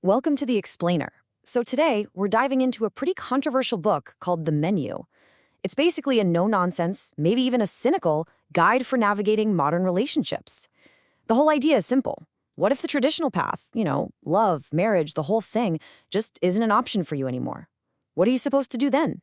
Welcome to The Explainer. So today, we're diving into a pretty controversial book called The Menu. It's basically a no-nonsense, maybe even a cynical, guide for navigating modern relationships. The whole idea is simple. What if the traditional path, love, marriage, the whole thing, just isn't an option for you anymore? What are you supposed to do then?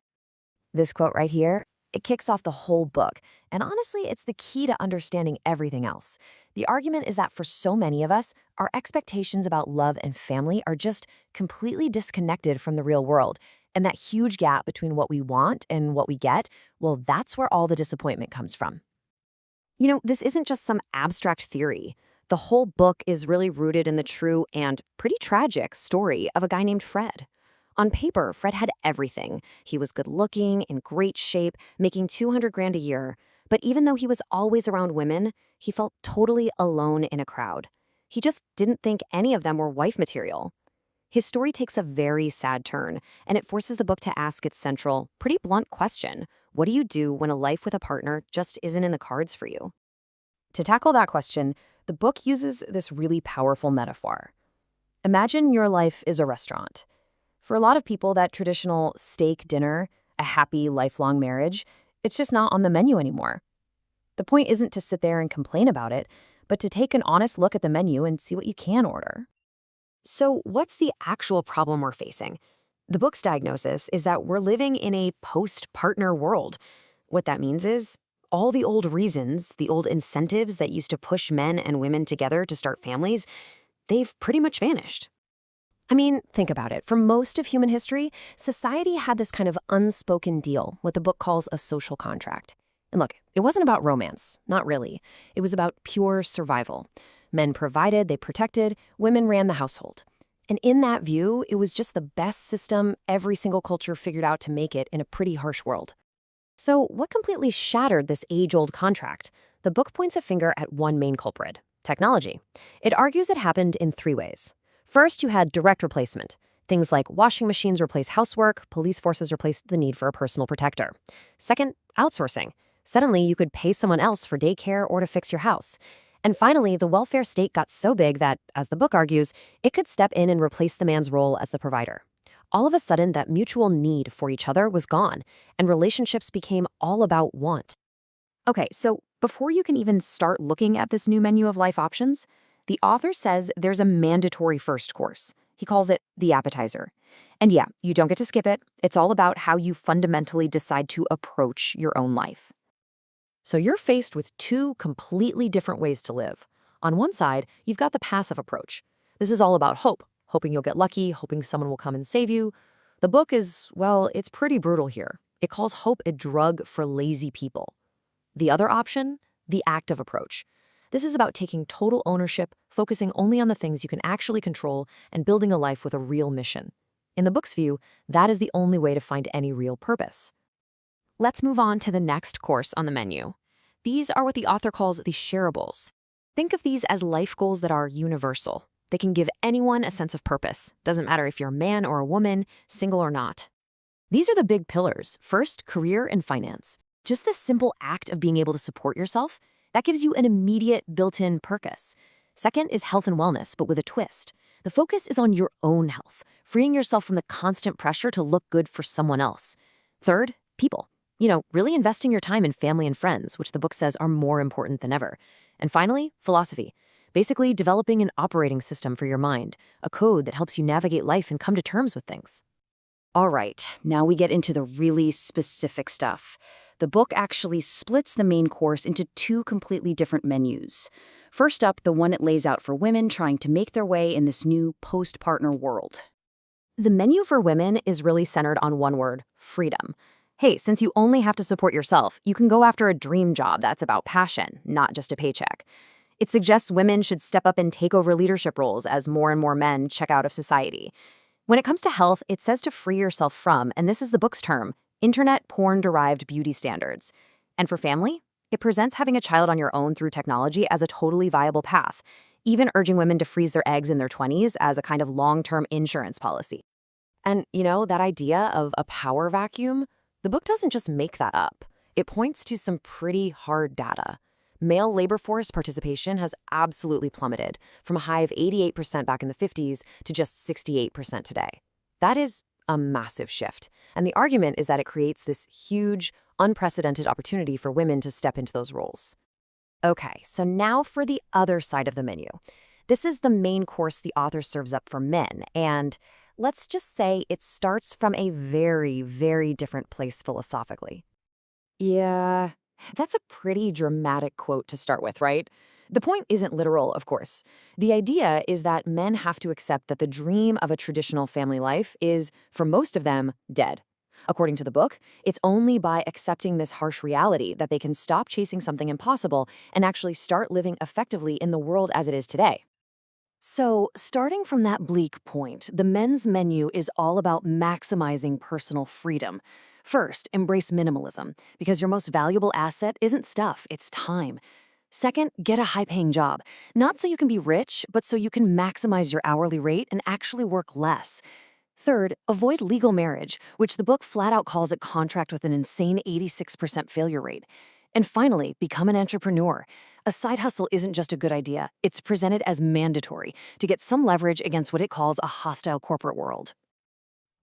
This quote right here, it kicks off the whole book, and honestly, it's the key to understanding everything else. The argument is that for so many of us, our expectations about love and family are just completely disconnected from the real world, and that huge gap between what we want and what we get, well, that's where all the disappointment comes from. This isn't just some abstract theory. The whole book is really rooted in the true and pretty tragic story of a guy named Fred. On paper, Fred had everything. He was good looking, in great shape, making 200 grand a year. But even though he was always around women, he felt totally alone in a crowd. He just didn't think any of them were wife material. His story takes a very sad turn, and it forces the book to ask its central, pretty blunt question: what do you do when a life with a partner just isn't in the cards for you? To tackle that question, the book uses this really powerful metaphor. Imagine your life is a restaurant. For a lot of people, that traditional steak dinner, a happy lifelong marriage, it's just not on the menu anymore. The point isn't to sit there and complain about it, but to take an honest look at the menu and see what you can order. So what's the actual problem we're facing? The book's diagnosis is that we're living in a post-partner world. What that means is all the old reasons, the old incentives that used to push men and women together to start families, they've pretty much vanished. I mean, think about it. For most of human history, society had this kind of unspoken deal, what the book calls a social contract. And look, it wasn't about romance, not really. It was about pure survival. Men provided, they protected, women ran the household. And in that view, it was just the best system every single culture figured out to make it in a pretty harsh world. So what completely shattered this age-old contract? The book points a finger at one main culprit: technology. It argues it happened in three ways. First, you had direct replacement. Things like washing machines replace housework, police forces replace the need for a personal protector. Second, outsourcing. Suddenly, you could pay someone else for daycare or to fix your house. And finally, the welfare state got so big that, as the book argues, it could step in and replace the man's role as the provider. All of a sudden, that mutual need for each other was gone, and relationships became all about want. Okay, so before you can even start looking at this new menu of life options, the author says there's a mandatory first course. He calls it the appetizer. And yeah, you don't get to skip it. It's all about how you fundamentally decide to approach your own life. So you're faced with two completely different ways to live. On one side, you've got the passive approach. This is all about hope, hoping you'll get lucky, hoping someone will come and save you. The book is, well, it's pretty brutal here. It calls hope a drug for lazy people. The other option, the active approach. This is about taking total ownership, focusing only on the things you can actually control, and building a life with a real mission. In the book's view, that is the only way to find any real purpose. Let's move on to the next course on the menu. These are what the author calls the shareables. Think of these as life goals that are universal. They can give anyone a sense of purpose. Doesn't matter if you're a man or a woman, single or not. These are the big pillars. First, career and finance. Just the simple act of being able to support yourself, that gives you an immediate built-in purpose. Second is health and wellness, but with a twist. The focus is on your own health, freeing yourself from the constant pressure to look good for someone else. Third, people. Really investing your time in family and friends, which the book says are more important than ever. And finally, philosophy. Basically, developing an operating system for your mind, a code that helps you navigate life and come to terms with things. All right, now we get into the really specific stuff. The book actually splits the main course into two completely different menus. First up, the one it lays out for women trying to make their way in this new post-partner world. The menu for women is really centered on one word: freedom. Hey, since you only have to support yourself, you can go after a dream job that's about passion, not just a paycheck. It suggests women should step up and take over leadership roles as more and more men check out of society. When it comes to health, it says to free yourself from, and this is the book's term, internet porn-derived beauty standards. And for family, it presents having a child on your own through technology as a totally viable path, even urging women to freeze their eggs in their 20s as a kind of long-term insurance policy. And, that idea of a power vacuum, the book doesn't just make that up. It points to some pretty hard data. male labor force participation has absolutely plummeted from a high of 88% back in the 50s to just 68% today. That is a massive shift. And the argument is that it creates this huge, unprecedented opportunity for women to step into those roles. Okay, so now for the other side of the menu. This is the main course the author serves up for men, and let's just say it starts from a very, very different place philosophically. Yeah, that's a pretty dramatic quote to start with, right? The point isn't literal, of course. The idea is that men have to accept that the dream of a traditional family life is, for most of them, dead. According to the book, it's only by accepting this harsh reality that they can stop chasing something impossible and actually start living effectively in the world as it is today. So, starting from that bleak point, the men's menu is all about maximizing personal freedom. First, embrace minimalism, because your most valuable asset isn't stuff, it's time. Second, get a high-paying job, not so you can be rich, but so you can maximize your hourly rate and actually work less. Third, avoid legal marriage, which the book flat out calls a contract with an insane 86% failure rate. And finally, become an entrepreneur. A side hustle isn't just a good idea, it's presented as mandatory to get some leverage against what it calls a hostile corporate world.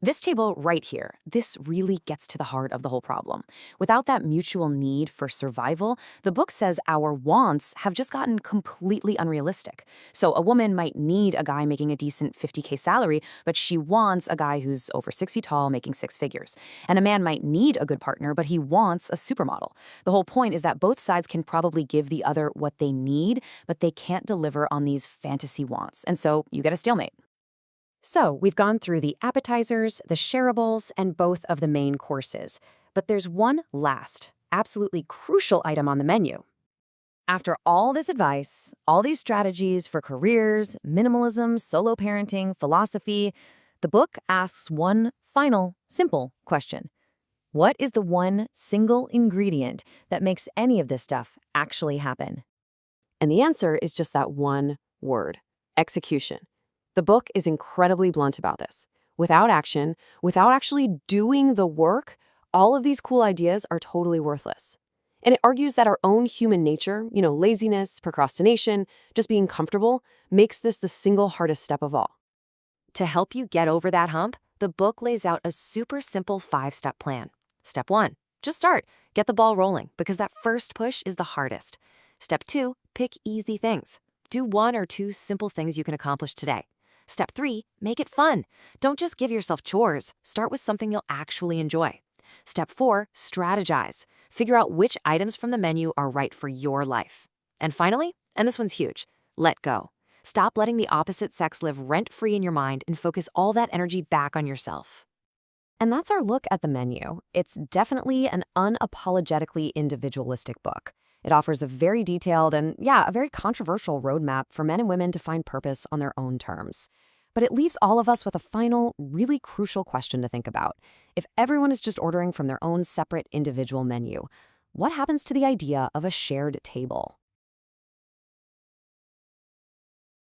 This table right here, this really gets to the heart of the whole problem. Without that mutual need for survival, the book says our wants have just gotten completely unrealistic. So a woman might need a guy making a decent 50K salary, but she wants a guy who's over 6 feet tall making six figures. And a man might need a good partner, but he wants a supermodel. The whole point is that both sides can probably give the other what they need, but they can't deliver on these fantasy wants. And so you get a stalemate. So, we've gone through the appetizers, the shareables, and both of the main courses. But there's one last, absolutely crucial item on the menu. After all this advice, all these strategies for careers, minimalism, solo parenting, philosophy, the book asks one final, simple question. What is the one single ingredient that makes any of this stuff actually happen? And the answer is just that one word: execution. The book is incredibly blunt about this. Without action, without actually doing the work, all of these cool ideas are totally worthless. And it argues that our own human nature, laziness, procrastination, just being comfortable, makes this the single hardest step of all. To help you get over that hump, the book lays out a super simple 5-step plan. Step 1, just start. Get the ball rolling, because that first push is the hardest. Step 2, pick easy things. Do 1 or 2 simple things you can accomplish today. Step 3, make it fun. Don't just give yourself chores. Start with something you'll actually enjoy. Step 4, strategize. Figure out which items from the menu are right for your life. And finally, and this one's huge, let go. Stop letting the opposite sex live rent-free in your mind and focus all that energy back on yourself. And that's our look at the menu. It's definitely an unapologetically individualistic book. It offers a very detailed and, a very controversial roadmap for men and women to find purpose on their own terms. But it leaves all of us with a final, really crucial question to think about. If everyone is just ordering from their own separate individual menu, what happens to the idea of a shared table?